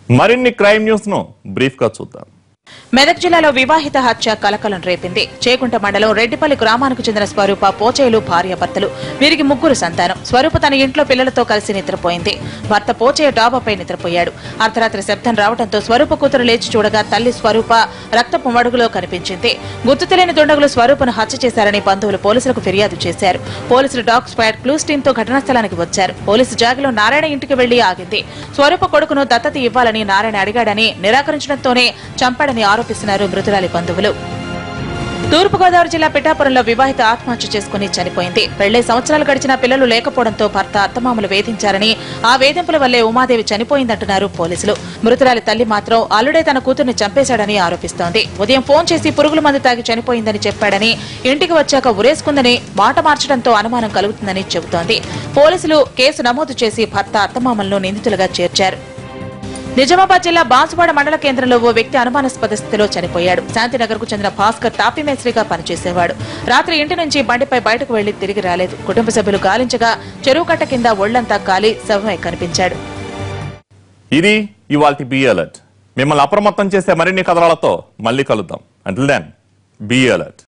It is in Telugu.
మరిన్ని క్రైమ్ న్యూస్ ను బ్రీఫ్ గా చూద్దాం. మెదక్ జిల్లాలో వివాహిత హత్య కలకలం రేపింది. చేకుంట మండలం రెడ్డిపల్లి గ్రామానికి చెందిన స్వరూప, పోచేలు భార్యాభర్తలు. వీరికి 3 సంతానం. స్వరూప తన ఇంట్లో పిల్లలతో కలిసి నిద్రపోయింది. భర్త పోచేయ డాబాపై నిద్రపోయాడు. అర్ధరాత్రి శబ్దం రావడంతో స్వరూప కూతురు లేచి చూడగా తల్లి స్వరూప రక్తపు మడుగులో కనిపించింది. గుర్తు తెలియని దుండగులు స్వరూపను హత్య చేశారని బంధువులు పోలీసులకు ఫిర్యాదు చేశారు. పోలీసులు డాగ్ స్క్వాడ్ క్లూస్ టీమ్ తో ఘటనా స్థలానికి వచ్చారు. పోలీసు జాగిలో నారాయణ ఇంటికి వెళ్లి ఆగింది. స్వరూప కొడుకును దత్తత ఇవ్వాలని నారాయణ అడిగాడని, నిరాకరించడంతోనే చంపాడని ఆరోపిస్తున్నారు మృతురాలి బంధువులు. తూర్పుగోదావరి జిల్లా పిఠాపురంలో వివాహిత ఆత్మహత్య చేసుకుని చనిపోయింది. పెళ్లై సంవత్సరాలు గడిచినా పిల్లలు లేకపోవడంతో భర్త, అత్తమామలు వేధించారని, ఆ వేధింపుల వల్లే ఉమాదేవి చనిపోయిందంటున్నారు పోలీసులు. మృతురాలి తల్లి మాత్రం అల్లుడే తన కూతుర్ని చంపేశాడని ఆరోపిస్తోంది. ఉదయం ఫోన్ చేసి పురుగుల మందు తాగి చనిపోయిందని చెప్పాడని, ఇంటికి వచ్చాక ఉరేసుకుందని మాట మార్చడంతో అనుమానం కలుగుతుందని చెబుతోంది. పోలీసులు కేసు నమోదు చేసి భర్త, అత్తమామలను నిందితులుగా చేర్చారు. నిజామాబాద్ జిల్లా బాన్సువాడ మండల కేంద్రంలో ఓ వ్యక్తి అనుమానాస్పద స్థితిలో చనిపోయాడు. శాంతినగర్ కు చెందిన భాస్కర్ టాపీ మేస్త్రిగా పనిచేసేవాడు. రాత్రి ఇంటి నుంచి బండిపై బయటకు వెళ్లి తిరిగి రాలేదు. కుటుంబ సభ్యులు గాలించగా చెరువు కట్ట కింద ఒళ్లంతా కాలి శవమై కనిపించాడు. ఇది ఇవాల్టి బి అలర్ట్. మిమ్మల్ని అప్రమత్తం చేసే మరిన్ని కథనాలతో మళ్ళీ కలుద్దాం. Until then be alert.